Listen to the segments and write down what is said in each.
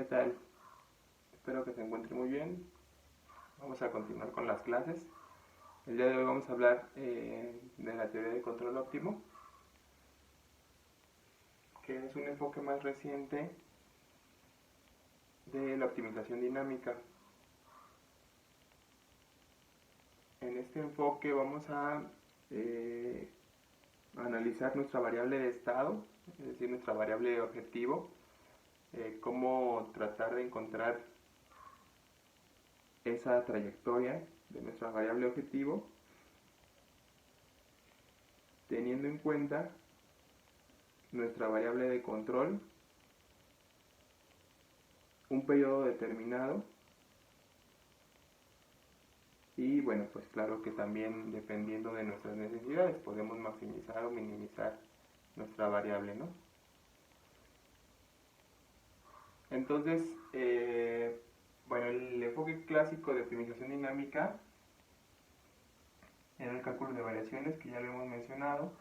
¿Qué tal? Espero que se encuentre muy bien. Vamos a continuar con las clases. El día de hoy vamos a hablar de la teoría de control óptimo, que es un enfoque más reciente de la optimización dinámica. En este enfoque vamos a analizar nuestra variable de estado, es decir, nuestra variable de objetivo, cómo tratar de encontrar esa trayectoria de nuestra variable objetivo, teniendo en cuenta nuestra variable de control, un periodo determinado y bueno, pues claro que también dependiendo de nuestras necesidades podemos maximizar o minimizar nuestra variable, ¿no? Entonces, bueno, el enfoque clásico de optimización dinámica era el cálculo de variaciones, que ya lo hemos mencionado,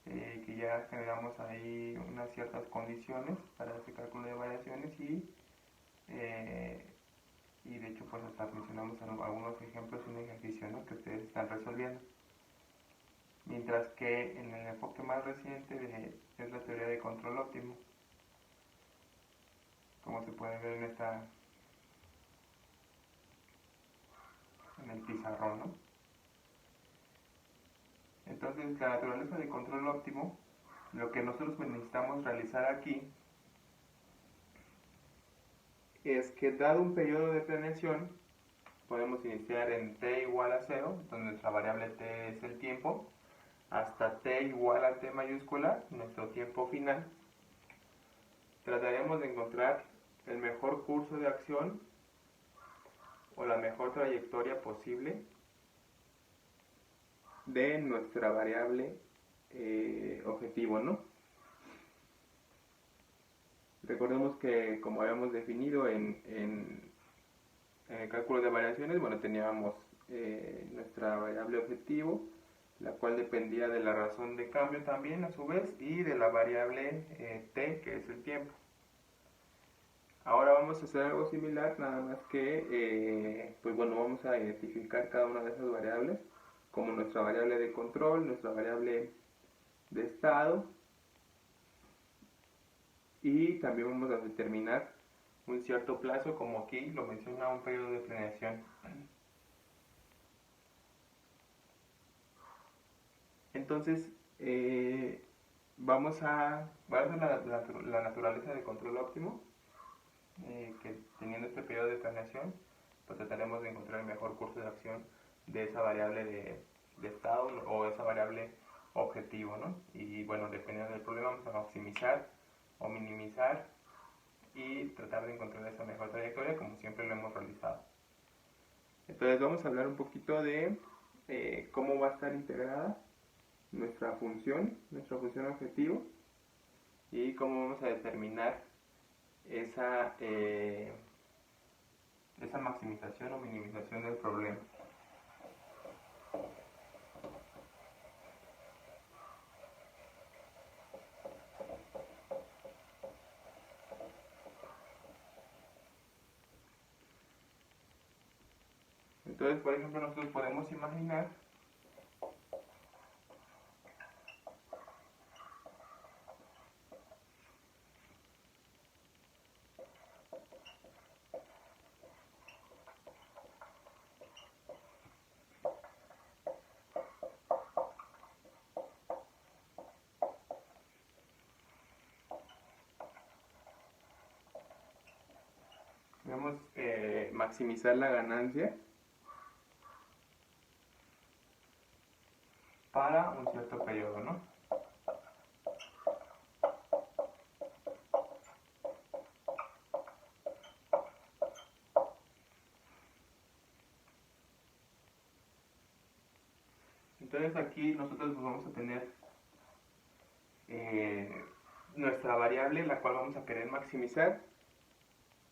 que ya generamos ahí unas ciertas condiciones para ese cálculo de variaciones y de hecho pues hasta mencionamos algunos ejemplos y un ejercicio, ¿no?, que ustedes están resolviendo. Mientras que en el enfoque más reciente es la teoría de control óptimo, como se puede ver en el pizarrón, ¿no? Entonces, la naturaleza de control óptimo, lo que nosotros necesitamos realizar aquí es que dado un periodo de planeación, podemos iniciar en t igual a 0, donde nuestra variable t es el tiempo, hasta t igual a t mayúscula, nuestro tiempo final. Trataremos de encontrar el mejor curso de acción o la mejor trayectoria posible de nuestra variable objetivo, ¿no? Recordemos que, como habíamos definido en el cálculo de variaciones, bueno, teníamos nuestra variable objetivo, la cual dependía de la razón de cambio también a su vez y de la variable t, que es el tiempo. Ahora vamos a hacer algo similar, nada más que, pues bueno, vamos a identificar cada una de esas variables como nuestra variable de control, nuestra variable de estado, y también vamos a determinar un cierto plazo, como aquí lo menciona, un periodo de planeación. Entonces, vamos a ver la naturaleza de control óptimo, que teniendo este periodo de planeación, pues trataremos de encontrar el mejor curso de acción de esa variable de estado o esa variable objetivo, ¿no? Y bueno, dependiendo del problema, vamos a maximizar o minimizar y tratar de encontrar esa mejor trayectoria, como siempre lo hemos realizado. Entonces vamos a hablar un poquito de cómo va a estar integrada nuestra función objetivo, y cómo vamos a determinar esa maximización o minimización del problema. Entonces, por ejemplo, nosotros podemos imaginar podemos maximizar la ganancia para un cierto periodo, ¿no? Entonces aquí nosotros vamos a tener nuestra variable, la cual vamos a querer maximizar.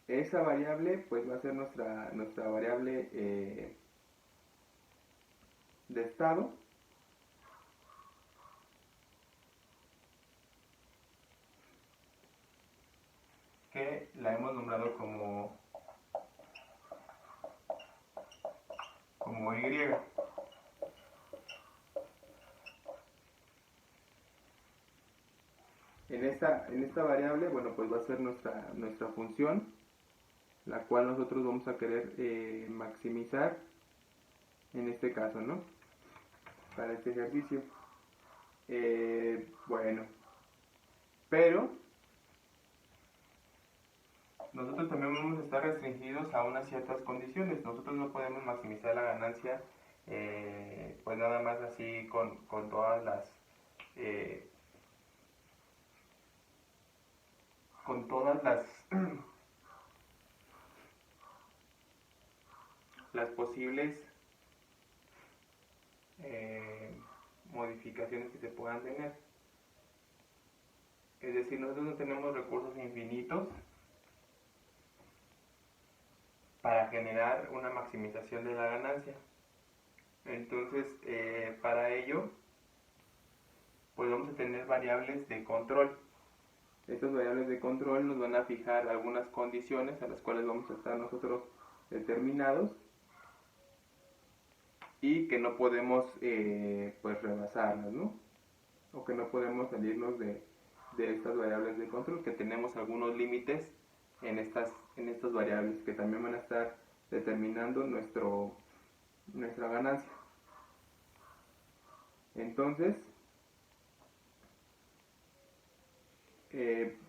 Esa variable pues va a ser nuestra variable de estado, que variable la hemos nombrado como y. En esta variable, bueno, pues va a ser nuestra función, la cual nosotros vamos a querer maximizar en este caso, ¿no? Para este ejercicio. Bueno, pero nosotros también vamos a estar restringidos a unas ciertas condiciones. Nosotros no podemos maximizar la ganancia pues nada más así con todas las las posibles modificaciones que se puedan tener. Es decir, nosotros no tenemos recursos infinitos para generar una maximización de la ganancia. Entonces, para ello, pues vamos a tener variables de control. Estas variables de control nos van a fijar algunas condiciones a las cuales vamos a estar nosotros determinados y que no podemos pues rebasarlas, ¿no? O que no podemos salirnos de estas variables de control, que tenemos algunos límites en estas variables que también van a estar determinando nuestra ganancia. Entonces,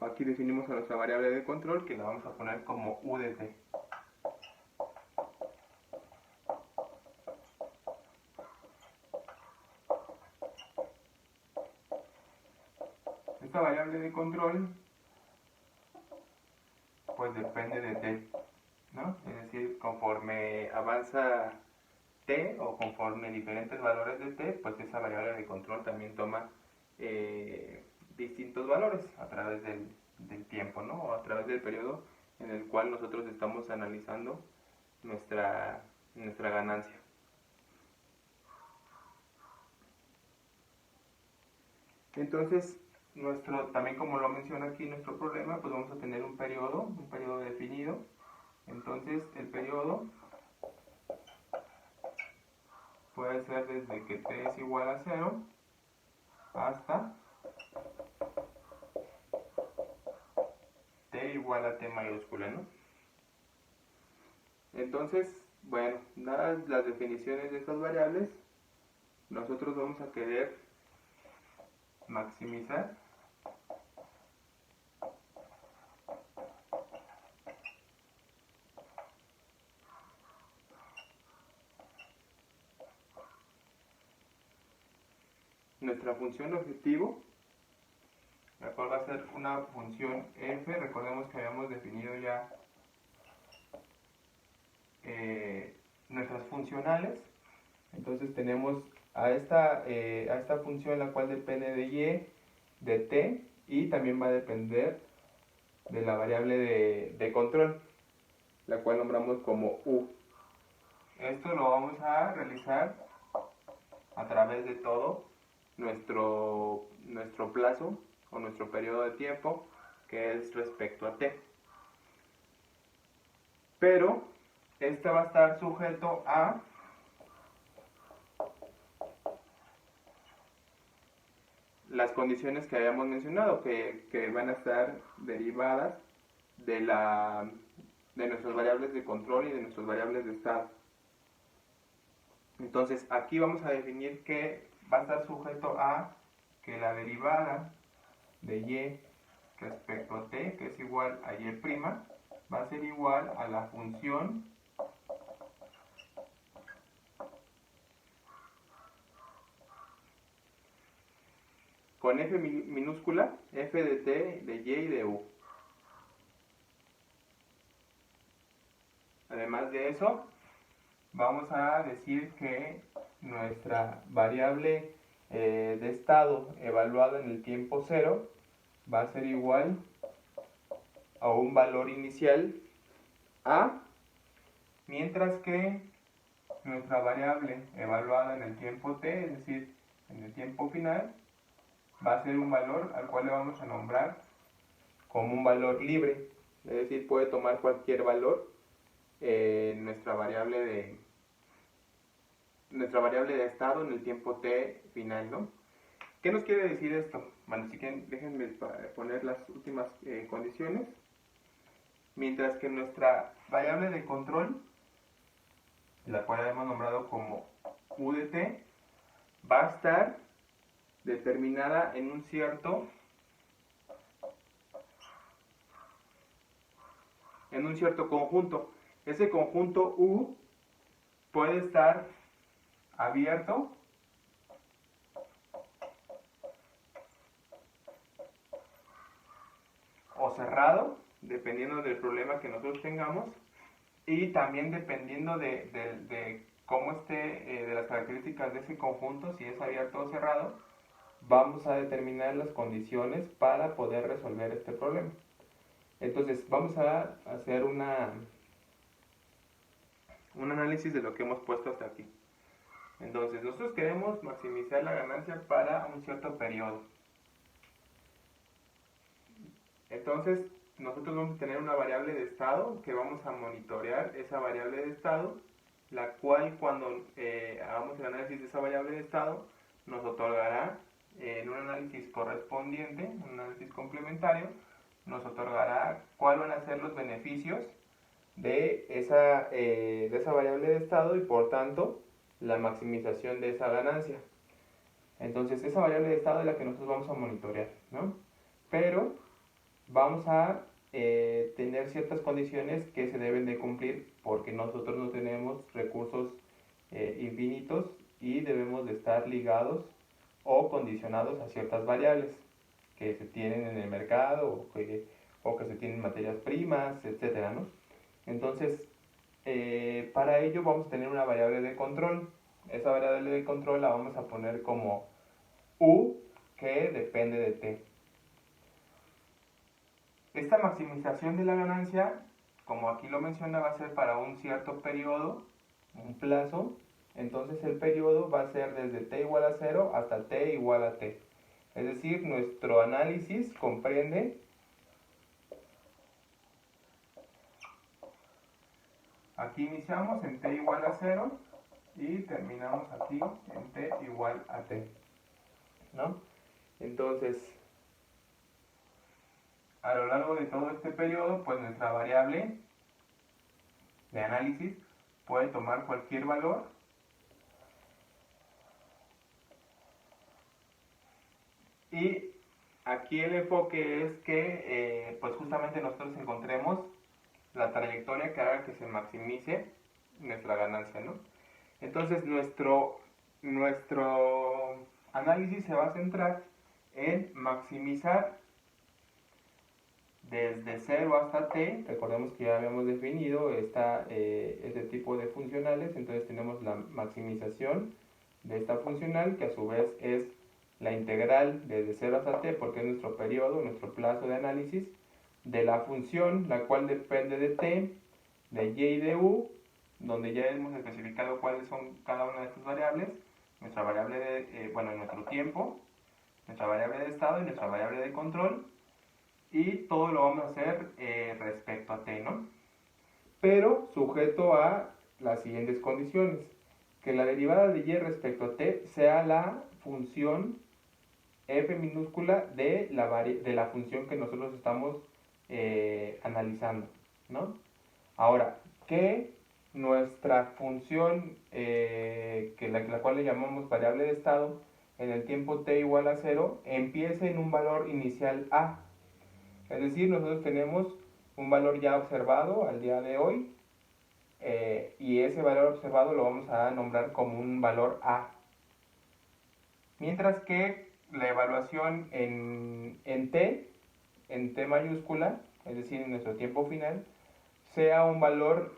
aquí definimos a nuestra variable de control, que la vamos a poner como u de t. Esta variable de control pues depende de t, ¿no? Es decir, conforme avanza t o conforme diferentes valores de t, pues esa variable de control también toma distintos valores a través del tiempo, ¿no? O a través del periodo en el cual nosotros estamos analizando nuestra ganancia. Entonces, también como lo menciona aquí nuestro problema, pues vamos a tener un periodo definido. Entonces, el periodo puede ser desde que t es igual a 0 hasta t igual a t mayúscula, ¿no? Entonces, bueno, dadas las definiciones de estas variables, nosotros vamos a querer maximizar nuestra función objetivo, la cual va a ser una función f. Recordemos que habíamos definido ya nuestras funcionales. Entonces tenemos a esta función, la cual depende de y, de t, y también va a depender de la variable de control, la cual nombramos como u. Esto lo vamos a realizar a través de todo nuestro plazo o nuestro periodo de tiempo, que es respecto a t. Pero este va a estar sujeto a las condiciones que habíamos mencionado, que van a estar derivadas de nuestras variables de control y de nuestras variables de estado. Entonces aquí vamos a definir que va a estar sujeto a que la derivada de y respecto a t, que es igual a y', va a ser igual a la función con f minúscula, f de t, de y y de u. Además de eso, vamos a decir que nuestra variable de estado evaluada en el tiempo 0 va a ser igual a un valor inicial a, mientras que nuestra variable evaluada en el tiempo t, es decir, en el tiempo final, va a ser un valor al cual le vamos a nombrar como un valor libre. Es decir, puede tomar cualquier valor nuestra variable de estado en el tiempo t final, ¿no? ¿Qué nos quiere decir esto? Bueno, si quieren, déjenme poner las últimas condiciones. Mientras que nuestra variable de control, la cual hemos nombrado como u de t, va a estar determinada en un cierto conjunto. Ese conjunto u puede estar abierto o cerrado, dependiendo del problema que nosotros tengamos, y también dependiendo de cómo esté, de las características de ese conjunto, si es abierto o cerrado, vamos a determinar las condiciones para poder resolver este problema. Entonces, vamos a hacer un análisis de lo que hemos puesto hasta aquí. Entonces, nosotros queremos maximizar la ganancia para un cierto periodo. Entonces, nosotros vamos a tener una variable de estado que vamos a monitorear esa variable de estado, la cual cuando hagamos el análisis de esa variable de estado nos otorgará en un análisis correspondiente, un análisis complementario, nos otorgará cuáles van a ser los beneficios de esa variable de estado y por tanto la maximización de esa ganancia. Entonces esa variable de estado es la que nosotros vamos a monitorear, ¿no? Pero vamos a tener ciertas condiciones que se deben de cumplir porque nosotros no tenemos recursos infinitos y debemos de estar ligados o condicionados a ciertas variables que se tienen en el mercado o que se tienen materias primas, etcétera, ¿no? Entonces, para ello vamos a tener una variable de control. Esa variable de control la vamos a poner como u, que depende de t. Esta maximización de la ganancia, como aquí lo menciona, va a ser para un cierto periodo, un plazo. Entonces el periodo va a ser desde t igual a 0 hasta t igual a t. Es decir, nuestro análisis comprende aquí iniciamos en t igual a 0 y terminamos aquí en t igual a t, ¿no? Entonces, a lo largo de todo este periodo, pues nuestra variable de análisis puede tomar cualquier valor y aquí el enfoque es que pues justamente nosotros encontremos la trayectoria que haga que se maximice nuestra ganancia, ¿no? Entonces nuestro análisis se va a centrar en maximizar desde 0 hasta t. Recordemos que ya habíamos definido este tipo de funcionales, entonces tenemos la maximización de esta funcional, que a su vez es la integral desde 0 hasta t, porque es nuestro periodo, nuestro plazo de análisis, de la función, la cual depende de t, de y y de u, donde ya hemos especificado cuáles son cada una de estas variables, nuestra variable de, nuestro tiempo, nuestra variable de estado y nuestra variable de control, y todo lo vamos a hacer respecto a t, ¿no? Pero sujeto a las siguientes condiciones: que la derivada de y respecto a t sea la función f minúscula de la función que nosotros estamos analizando, ¿no? Ahora, que nuestra función, que la cual le llamamos variable de estado, en el tiempo t igual a 0, empiece en un valor inicial a. Es decir, nosotros tenemos un valor ya observado al día de hoy, y ese valor observado lo vamos a nombrar como un valor a. Mientras que la evaluación en t mayúscula, es decir, en nuestro tiempo final, sea un valor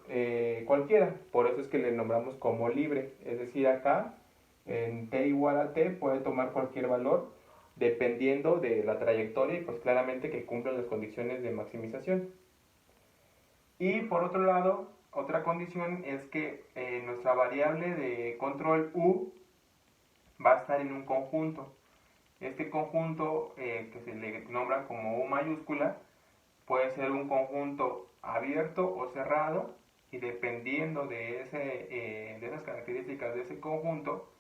cualquiera. Por eso es que le nombramos como libre. Es decir, acá en t igual a t puede tomar cualquier valor dependiendo de la trayectoria y pues claramente que cumplan las condiciones de maximización. Y por otro lado, otra condición es que nuestra variable de control u va a estar en un conjunto. Este conjunto, que se le nombra como u mayúscula, puede ser un conjunto abierto o cerrado, y dependiendo de esas características de ese conjunto,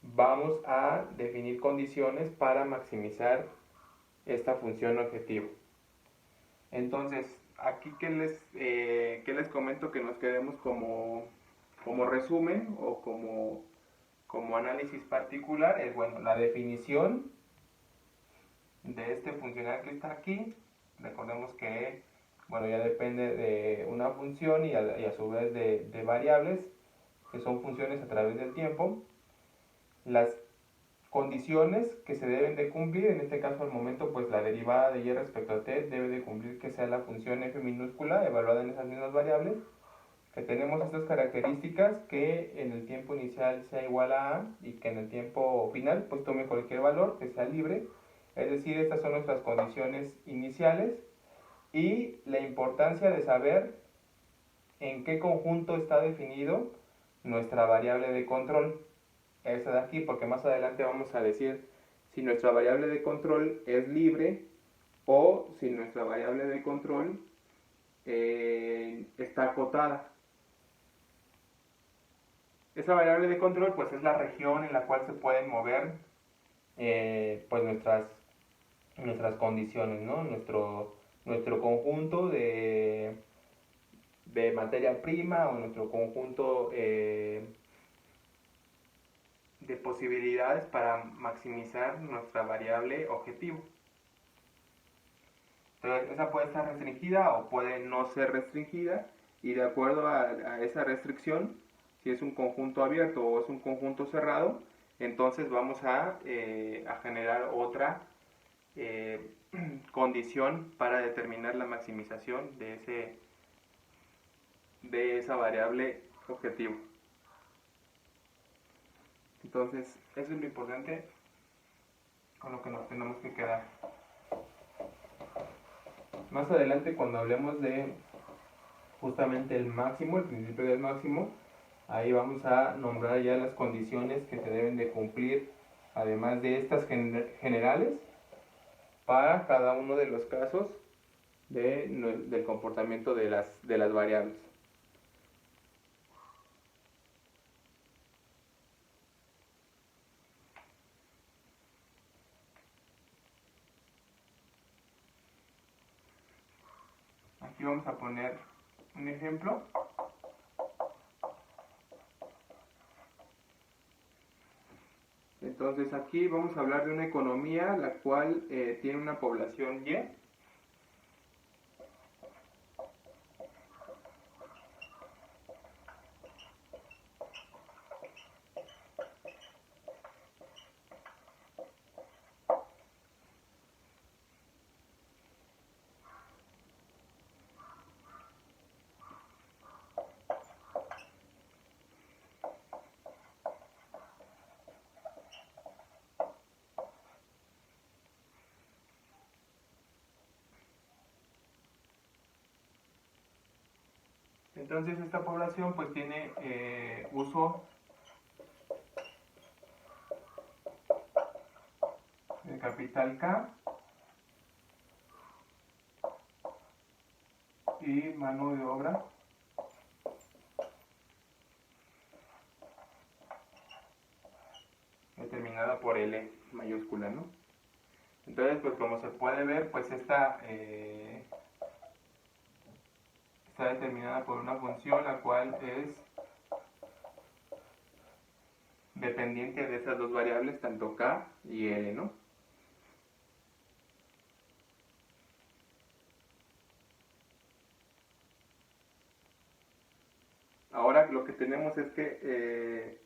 vamos a definir condiciones para maximizar esta función objetivo. Entonces, aquí ¿qué les comento que nos quedemos como resumen o como análisis particular? Es, bueno, la definición de este funcional que está aquí. Recordemos que, bueno, ya depende de una función y a su vez de variables, que son funciones a través del tiempo. Las condiciones que se deben de cumplir, en este caso al momento, pues la derivada de y respecto a t debe de cumplir que sea la función f minúscula evaluada en esas mismas variables, que tenemos estas características, que en el tiempo inicial sea igual a y que en el tiempo final pues tome cualquier valor que sea libre. Es decir, estas son nuestras condiciones iniciales, y la importancia de saber en qué conjunto está definido nuestra variable de control, esta de aquí, porque más adelante vamos a decir si nuestra variable de control es libre o si nuestra variable de control está acotada. Esa variable de control pues es la región en la cual se pueden mover pues nuestras condiciones, ¿no? Nuestro conjunto de materia prima, o nuestro conjunto de posibilidades para maximizar nuestra variable objetivo. Entonces, esa puede estar restringida o puede no ser restringida, y de acuerdo a esa restricción, si es un conjunto abierto o es un conjunto cerrado, entonces vamos a generar otra condición para determinar la maximización de esa variable objetivo. Entonces, eso es lo importante con lo que nos tenemos que quedar. Más adelante, cuando hablemos de justamente el máximo, el principio del máximo, ahí vamos a nombrar ya las condiciones que se deben de cumplir, además de estas generales, para cada uno de los casos del comportamiento de las variables. Aquí vamos a poner un ejemplo. Entonces aquí vamos a hablar de una economía la cual tiene una población Y. Entonces esta población pues tiene uso del capital K y mano de obra determinada por L mayúscula, ¿no? Entonces, pues como se puede ver, pues esta está determinada por una función la cual es dependiente de esas dos variables, tanto K y L, ¿no? Ahora lo que tenemos es que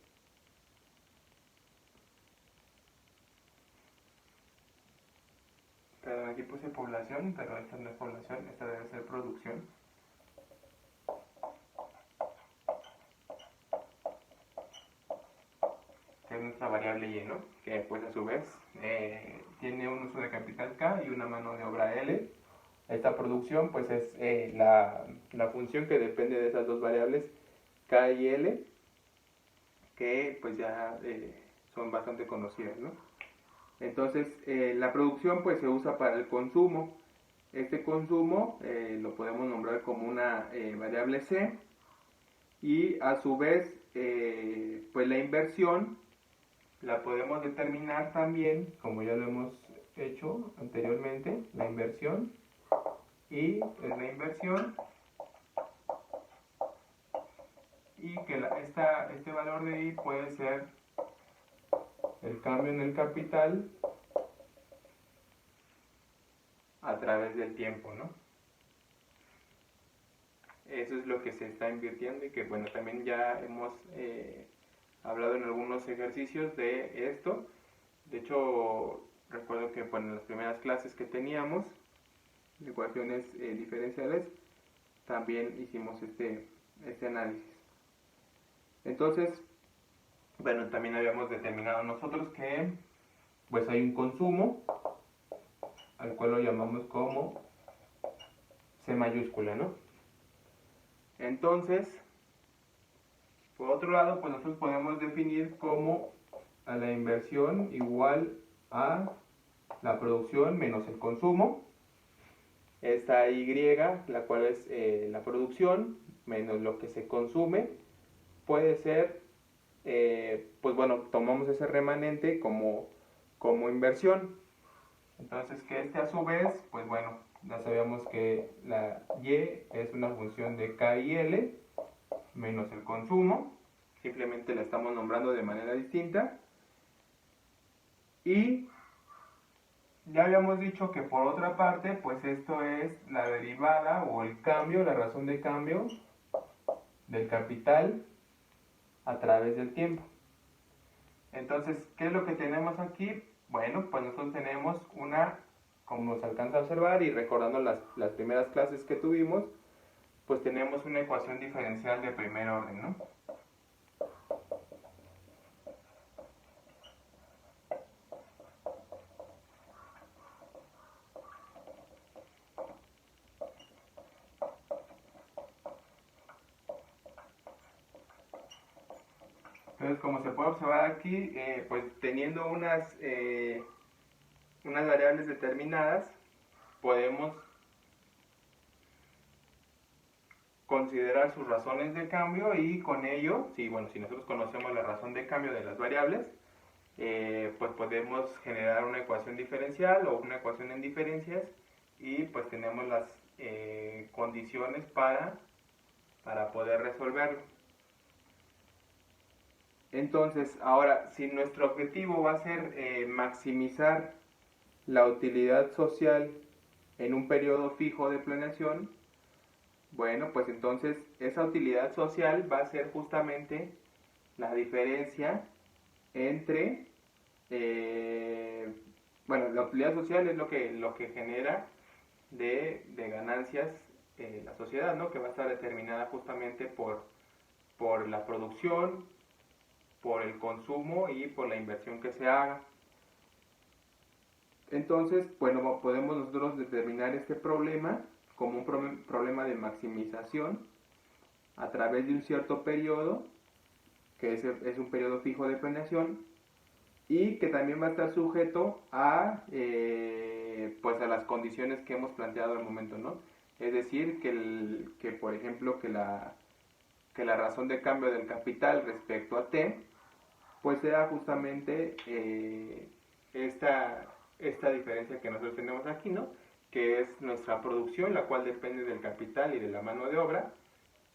perdón, aquí puse población, pero esta no es población, esta debe ser producción. Que es nuestra variable Y, ¿no? Que pues a su vez tiene un uso de capital K y una mano de obra L. Esta producción pues es la función que depende de esas dos variables K y L, que pues ya son bastante conocidas, ¿no? Entonces la producción pues se usa para el consumo. Este consumo lo podemos nombrar como una variable C, y a su vez pues la inversión la podemos determinar también, como ya lo hemos hecho anteriormente, la inversión, y es la inversión, y que este valor de I puede ser el cambio en el capital a través del tiempo, ¿no? Eso es lo que se está invirtiendo, y que bueno, también ya hemos hablado en algunos ejercicios de esto. De hecho, recuerdo que bueno, en las primeras clases que teníamos de ecuaciones diferenciales también hicimos este análisis. Entonces, bueno, también habíamos determinado nosotros que pues hay un consumo al cual lo llamamos como C mayúscula, ¿no? Entonces, por otro lado, pues nosotros podemos definir como a la inversión igual a la producción menos el consumo. Esta Y, la cual es la producción menos lo que se consume, puede ser, pues bueno, tomamos ese remanente como inversión. Entonces que este a su vez, pues bueno, ya sabíamos que la Y es una función de K y L menos el consumo, simplemente la estamos nombrando de manera distinta. Y ya habíamos dicho que por otra parte, pues esto es la derivada o el cambio, la razón de cambio del capital a través del tiempo. Entonces, ¿qué es lo que tenemos aquí? Bueno, pues nosotros tenemos una, como nos alcanza a observar y recordando las primeras clases que tuvimos, pues tenemos una ecuación diferencial de primer orden, ¿no? Entonces, como se puede observar aquí, pues teniendo unas variables determinadas, podemos considerar sus razones de cambio, y con ello, si nosotros conocemos la razón de cambio de las variables, pues podemos generar una ecuación diferencial o una ecuación en diferencias, y pues tenemos las condiciones para poder resolverlo. Entonces, ahora, si nuestro objetivo va a ser maximizar la utilidad social en un periodo fijo de planeación, bueno, pues entonces esa utilidad social va a ser justamente la diferencia entre, bueno, la utilidad social es lo que genera de ganancias la sociedad, ¿no? Que va a estar determinada justamente por la producción, por el consumo y por la inversión que se haga. Entonces, bueno, podemos nosotros determinar este problema como un problema de maximización a través de un cierto periodo, que es un periodo fijo de planeación, y que también va a estar sujeto a, pues a las condiciones que hemos planteado al momento, ¿no? Es decir, que por ejemplo, que la razón de cambio del capital respecto a T, pues sea justamente esta diferencia que nosotros tenemos aquí, ¿no? Que es nuestra producción, la cual depende del capital y de la mano de obra,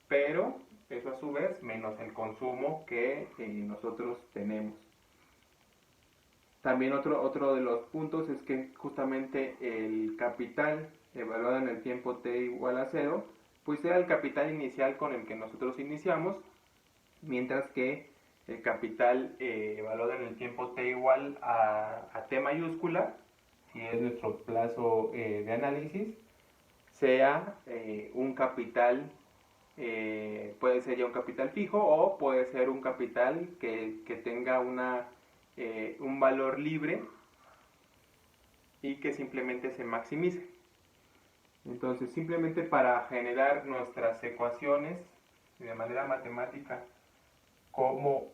pero eso a su vez menos el consumo que nosotros tenemos. También otro de los puntos es que justamente el capital evaluado en el tiempo t igual a 0, pues sea el capital inicial con el que nosotros iniciamos, mientras que el capital evaluado en el tiempo t igual a t mayúscula, si es nuestro plazo de análisis, sea un capital, puede ser ya un capital fijo, o puede ser un capital que tenga un valor libre y que simplemente se maximice. Entonces, simplemente para generar nuestras ecuaciones de manera matemática, ¿cómo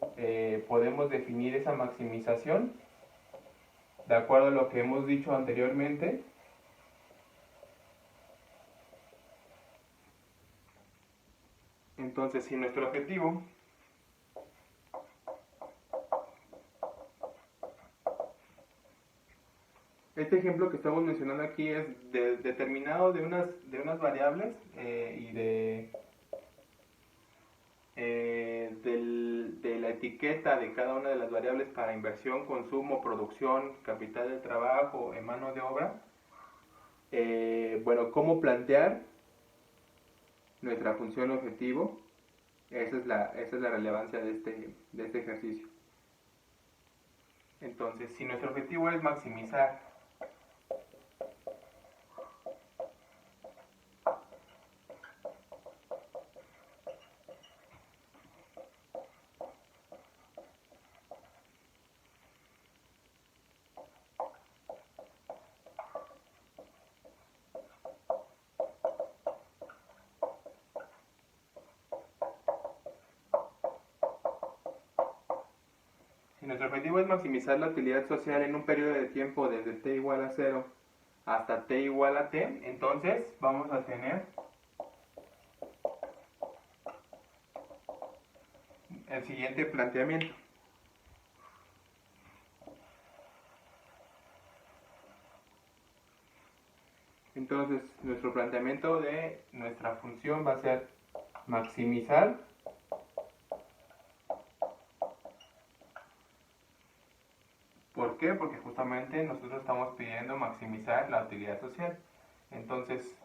podemos definir esa maximización? De acuerdo a lo que hemos dicho anteriormente, Entonces, si nuestro objetivo este ejemplo que estamos mencionando aquí es determinado de unas variables y de la etiqueta de cada una de las variables para inversión, consumo, producción, capital de trabajo, mano de obra. Bueno, ¿cómo plantear nuestra función objetivo? Esa es la relevancia de este ejercicio. Entonces, si nuestro objetivo es maximizar Si nuestro objetivo es maximizar la utilidad social en un periodo de tiempo desde t igual a 0 hasta t igual a t, entonces vamos a tener el siguiente planteamiento. Entonces, nuestro planteamiento de nuestra función va a ser maximizar ¿Por qué? Porque justamente nosotros estamos pidiendo maximizar la utilidad social. Entonces,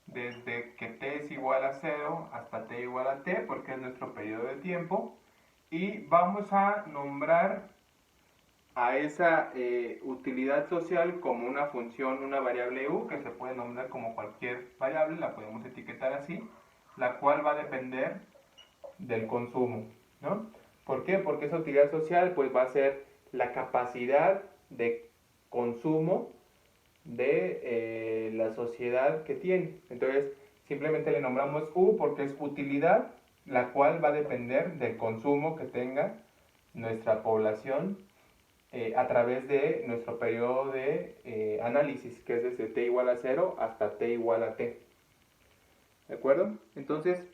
desde que t es igual a 0 hasta t igual a t, porque es nuestro periodo de tiempo, y vamos a nombrar a esa utilidad social como una función, una variable u, que se puede nombrar como cualquier variable, la podemos etiquetar así, la cual va a depender del consumo, ¿no? ¿Por qué? Porque esa utilidad social pues va a ser la capacidad de consumo de la sociedad que tiene. Entonces, simplemente le nombramos U porque es utilidad, la cual va a depender del consumo que tenga nuestra población a través de nuestro periodo de análisis, que es desde t igual a 0 hasta t igual a t. ¿De acuerdo? Entonces,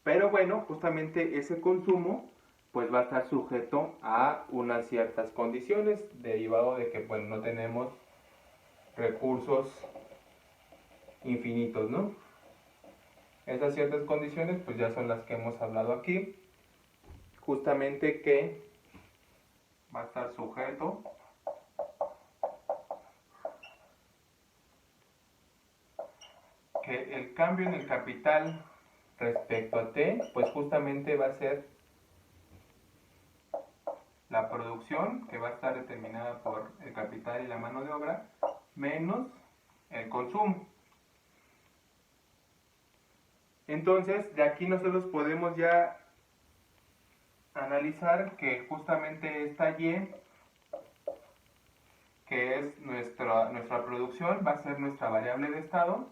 pero bueno, justamente ese consumo pues va a estar sujeto a unas ciertas condiciones, derivado de que pues no tenemos recursos infinitos, ¿no? Esas ciertas condiciones pues ya son las que hemos hablado aquí, justamente que va a estar sujeto que el cambio en el capital respecto a t pues justamente va a ser la producción, que va a estar determinada por el capital y la mano de obra, menos el consumo. Entonces, de aquí nosotros podemos ya analizar que justamente esta Y, que es nuestra producción, va a ser nuestra variable de estado.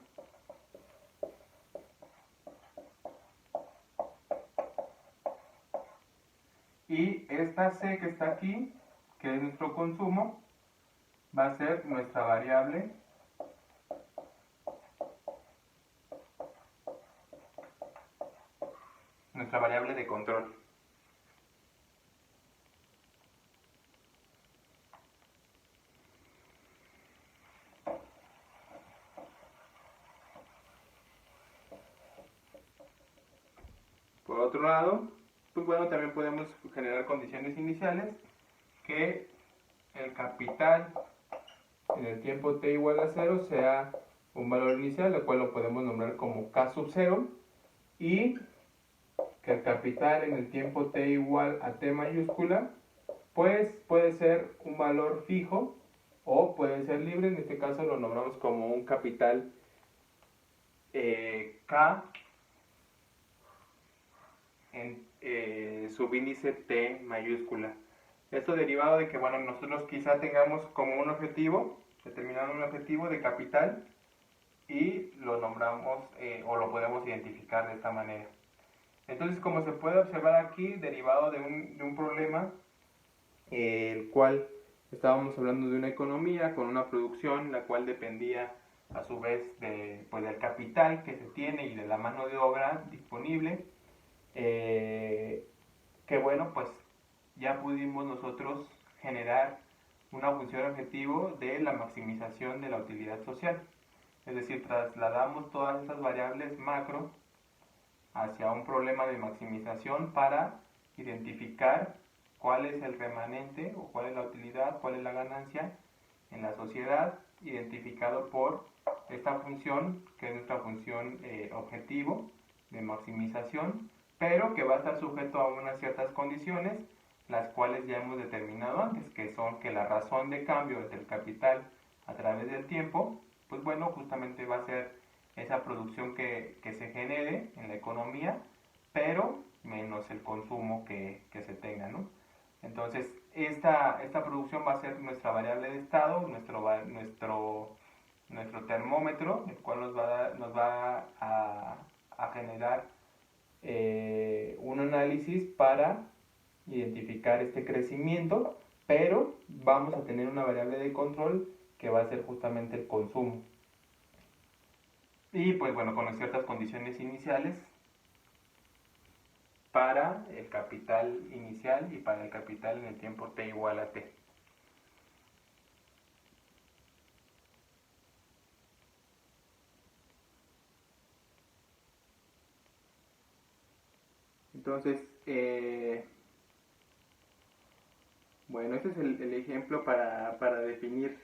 Y esta C que está aquí, que es nuestro consumo, va a ser nuestra variable de control. Por otro lado, pues bueno, también podemos generar condiciones iniciales que el capital en el tiempo t igual a 0 sea un valor inicial, el cual lo podemos nombrar como k sub 0, y que el capital en el tiempo t igual a t mayúscula, pues puede ser un valor fijo o puede ser libre. En este caso lo nombramos como un capital k en subíndice t mayúscula. Esto derivado de que, bueno, nosotros quizá tengamos como un objetivo, determinado un objetivo de capital, y lo nombramos o lo podemos identificar de esta manera. Entonces, como se puede observar aquí, derivado de un problema, el cual estábamos hablando de una economía con una producción la cual dependía a su vez pues del capital que se tiene y de la mano de obra disponible, que bueno, pues ya pudimos nosotros generar una función objetivo de la maximización de la utilidad social. Es decir, trasladamos todas esas variables macro hacia un problema de maximización para identificar cuál es el remanente o cuál es la utilidad, cuál es la ganancia en la sociedad, identificado por esta función, que es nuestra función objetivo de maximización, pero que va a estar sujeto a unas ciertas condiciones, las cuales ya hemos determinado antes, que son que la razón de cambio del capital a través del tiempo, pues bueno, justamente va a ser esa producción que se genere en la economía, pero menos el consumo que se tenga, ¿no? Entonces, esta producción va a ser nuestra variable de estado, nuestro termómetro, el cual nos va a generar un análisis para identificar este crecimiento, pero vamos a tener una variable de control que va a ser justamente el consumo. Y pues bueno, con ciertas condiciones iniciales para el capital inicial y para el capital en el tiempo t igual a t. Entonces, bueno, este es el ejemplo para definir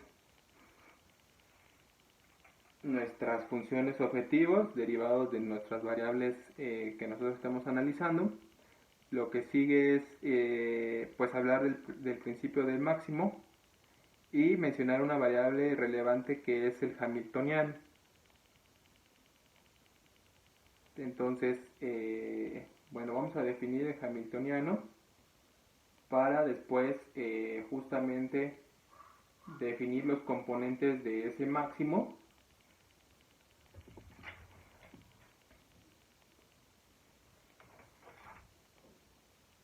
nuestras funciones objetivos derivados de nuestras variables que nosotros estamos analizando. Lo que sigue es pues hablar del principio del máximo y mencionar una variable relevante que es el hamiltoniano. Entonces, bueno, vamos a definir el hamiltoniano para después justamente definir los componentes de ese máximo.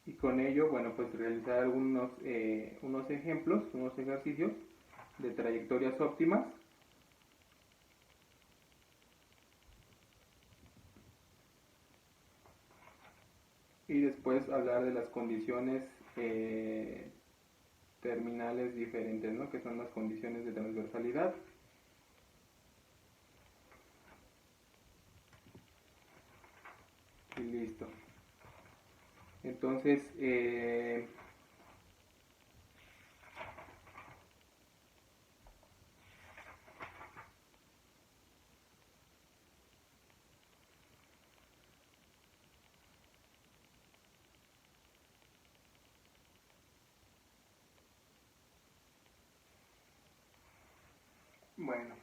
Y con ello, bueno, pues realizar unos ejemplos, unos ejercicios de trayectorias óptimas. Y después hablar de las condiciones terminales diferentes, ¿no? Que son las condiciones de transversalidad. Y listo. Entonces, bueno.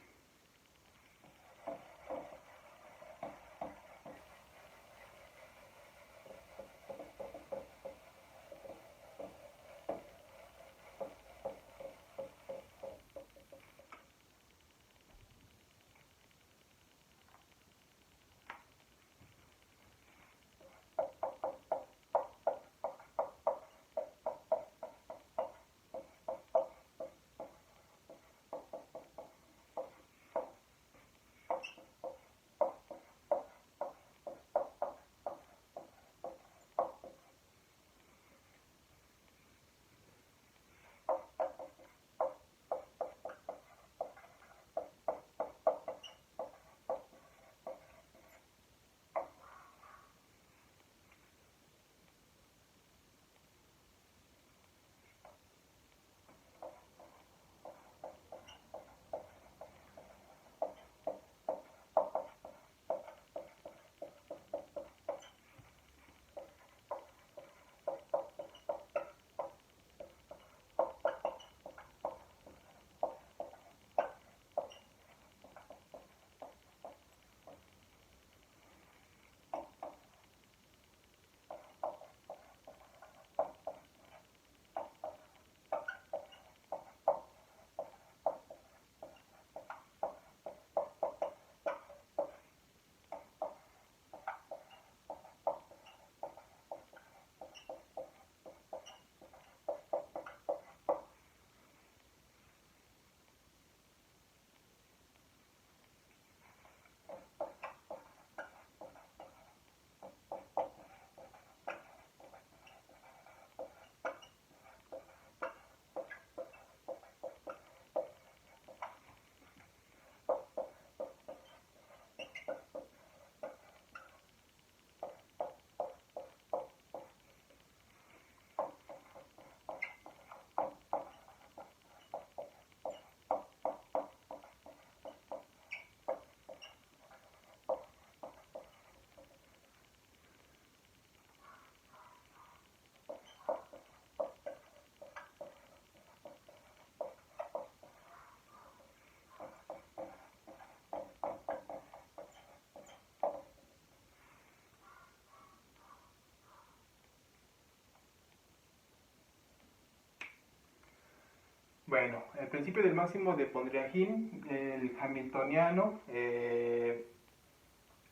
Bueno, el principio del máximo de Pontryagin, el hamiltoniano,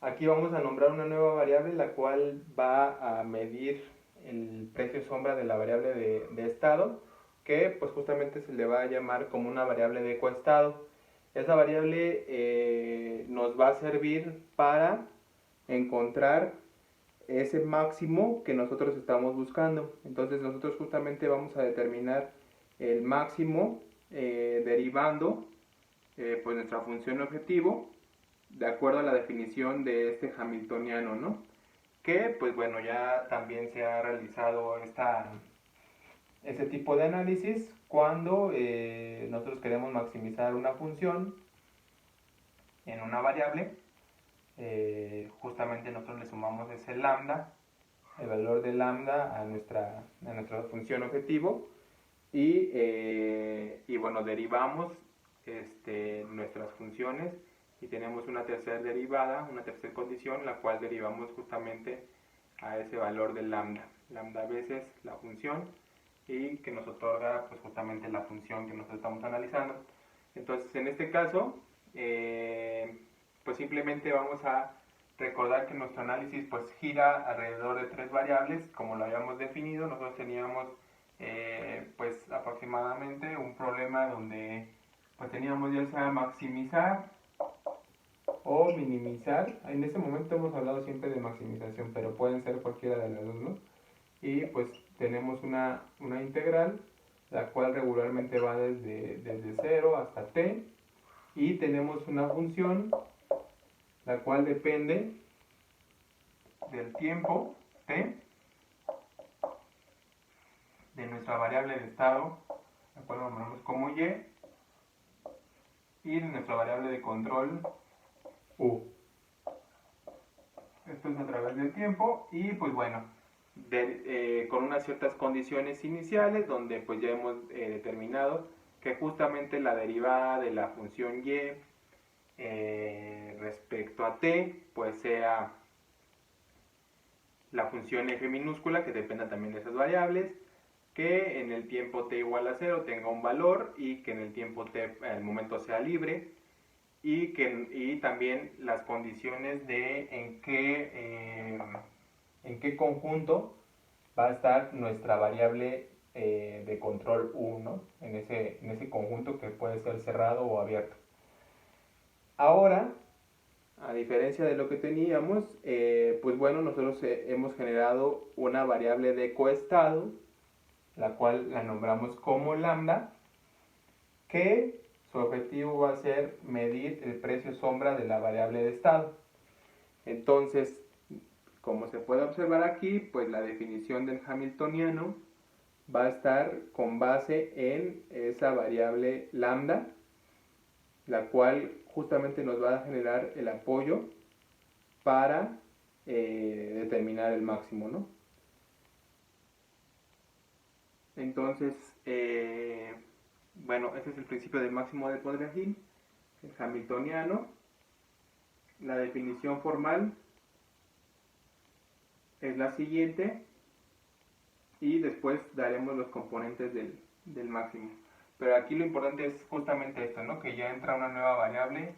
aquí vamos a nombrar una nueva variable la cual va a medir el precio sombra de la variable de estado, que pues justamente se le va a llamar como una variable de coestado. Esa variable nos va a servir para encontrar ese máximo que nosotros estamos buscando. Entonces nosotros justamente vamos a determinar el máximo derivando pues nuestra función objetivo de acuerdo a la definición de este hamiltoniano, ¿no? Que pues bueno, ya también se ha realizado este tipo de análisis cuando nosotros queremos maximizar una función en una variable. Justamente nosotros le sumamos ese lambda, el valor de lambda a nuestra función objetivo y bueno, derivamos nuestras funciones y tenemos una tercera derivada, una tercera condición, la cual derivamos justamente a ese valor de lambda. Lambda veces la función y que nos otorga pues justamente la función que nosotros estamos analizando. Entonces en este caso, pues simplemente vamos a recordar que nuestro análisis pues gira alrededor de tres variables, como lo habíamos definido. Nosotros teníamos pues aproximadamente un problema donde pues teníamos ya sea maximizar o minimizar. En este momento hemos hablado siempre de maximización, pero pueden ser cualquiera de las dos, ¿no? Y pues tenemos una integral, la cual regularmente va desde 0 hasta t, y tenemos una función, la cual depende del tiempo t, de nuestra variable de estado, la cual nombramos como y de nuestra variable de control u. Esto es a través del tiempo y pues bueno, con unas ciertas condiciones iniciales donde pues ya hemos determinado que justamente la derivada de la función y respecto a t pues sea la función f minúscula, que dependa también de esas variables, que en el tiempo t igual a 0 tenga un valor y que en el tiempo t el momento sea libre, y también las condiciones de en qué conjunto va a estar nuestra variable de control u, ¿no? En ese conjunto que puede ser cerrado o abierto. Ahora, a diferencia de lo que teníamos, pues bueno, nosotros hemos generado una variable de coestado, la cual la nombramos como lambda, que su objetivo va a ser medir el precio sombra de la variable de estado. Entonces, como se puede observar aquí, pues la definición del hamiltoniano va a estar con base en esa variable lambda, la cual justamente nos va a generar el apoyo para determinar el máximo, ¿no? Entonces, bueno, ese es el principio del máximo de Pontryagin, el hamiltoniano. La definición formal es la siguiente y después daremos los componentes del máximo. Pero aquí lo importante es justamente esto, ¿no? Que ya entra una nueva variable,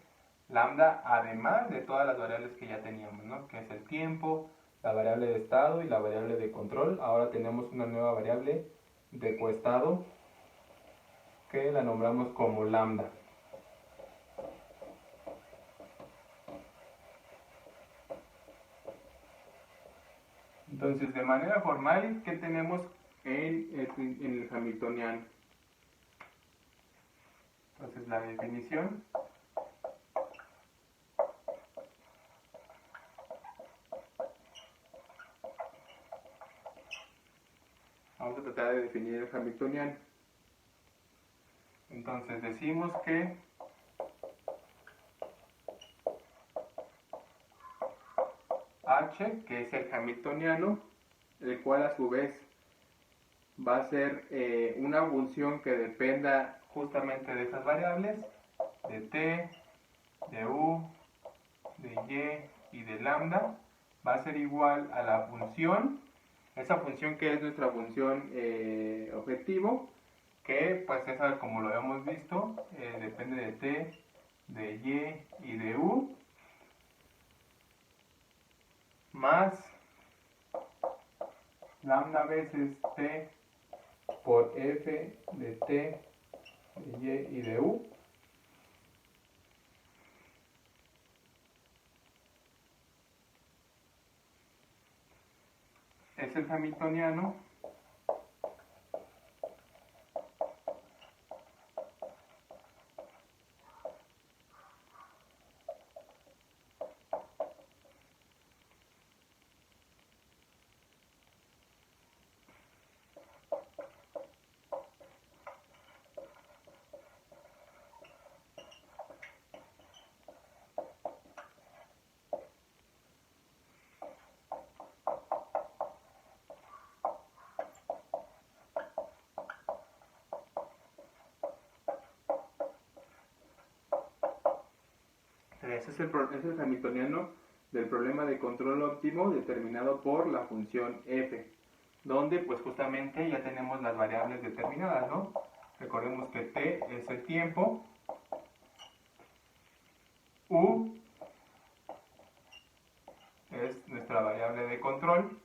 lambda, además de todas las variables que ya teníamos, ¿no? Que es el tiempo, la variable de estado y la variable de control. Ahora tenemos una nueva variable de coestado que la nombramos como lambda. Entonces, de manera formal, ¿qué tenemos en el hamiltoniano? Entonces, la definición vamos a tratar de definir el hamiltoniano. Entonces, decimos que H, que es el hamiltoniano, el cual a su vez va a ser una función que dependa justamente de esas variables, de t, de u, de y de lambda, va a ser igual a la función, esa función que es nuestra función objetivo, que pues esa, como lo hemos visto, depende de T, de Y y de U, más lambda veces T por F de T, de Y y de U, es el hamiltoniano ese es el hamiltoniano del problema de control óptimo determinado por la función f, donde pues justamente ya tenemos las variables determinadas, ¿no? Recordemos que t es el tiempo, u es nuestra variable de control,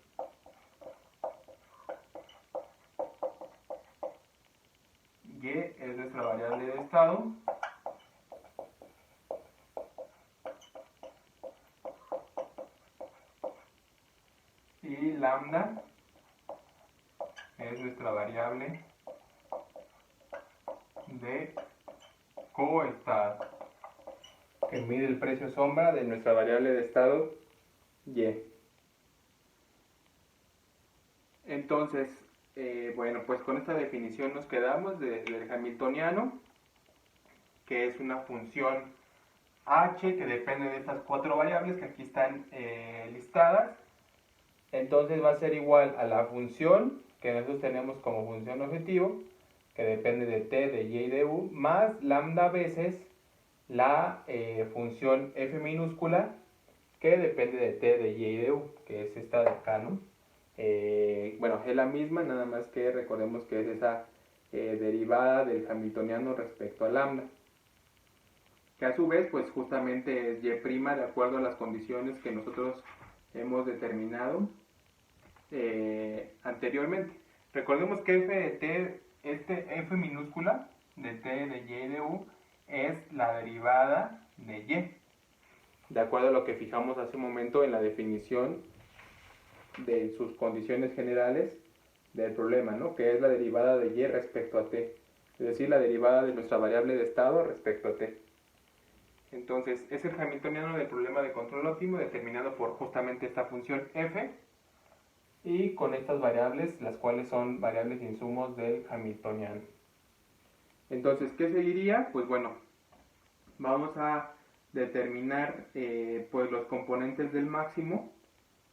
y es nuestra variable de estado, y lambda es nuestra variable de coestado, que mide el precio sombra de nuestra variable de estado y. Entonces, bueno, pues con esta definición nos quedamos del hamiltoniano, que es una función h que depende de estas cuatro variables que aquí están listadas. Entonces va a ser igual a la función que nosotros tenemos como función objetivo, que depende de t, de y y de u, más lambda veces la función f minúscula, que depende de t, de y y de u, que es esta de acá, ¿no? Bueno, es la misma, nada más que recordemos que es esa derivada del hamiltoniano respecto a lambda, que a su vez pues justamente es y' de acuerdo a las condiciones que nosotros hemos determinado anteriormente. Recordemos que f de t, f minúscula de t, de y y de u, es la derivada de y, de acuerdo a lo que fijamos hace un momento en la definición de sus condiciones generales del problema, ¿no? Que es la derivada de y respecto a t, es decir, la derivada de nuestra variable de estado respecto a t. Entonces, es el hamiltoniano del problema de control óptimo determinado por justamente esta función f y con estas variables, las cuales son variables insumos del hamiltoniano. Entonces, ¿qué seguiría? Pues bueno, vamos a determinar pues los componentes del máximo,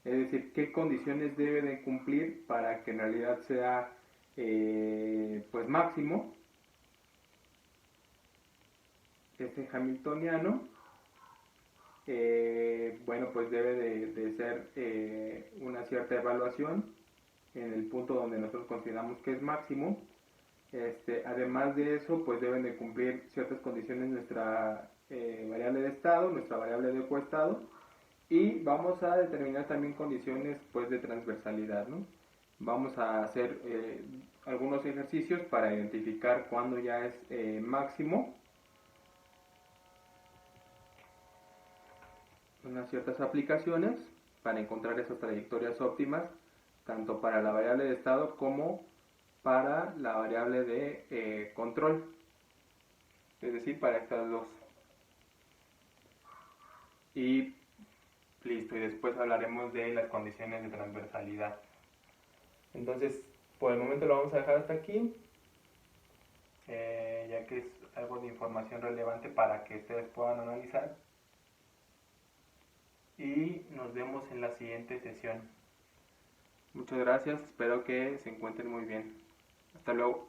es decir, qué condiciones debe de cumplir para que en realidad sea pues máximo este hamiltoniano. Bueno, pues debe de ser una cierta evaluación en el punto donde nosotros consideramos que es máximo. Además de eso, pues deben de cumplir ciertas condiciones nuestra variable de estado, nuestra variable de coestado, y vamos a determinar también condiciones pues de transversalidad, ¿no? Vamos a hacer algunos ejercicios para identificar cuándo ya es máximo, unas ciertas aplicaciones para encontrar esas trayectorias óptimas, tanto para la variable de estado como para la variable de control, es decir, para estas dos. Y listo, y después hablaremos de las condiciones de transversalidad. Entonces, por el momento lo vamos a dejar hasta aquí, ya que es algo de información relevante para que ustedes puedan analizar. Y nos vemos en la siguiente sesión. Muchas gracias, espero que se encuentren muy bien. Hasta luego.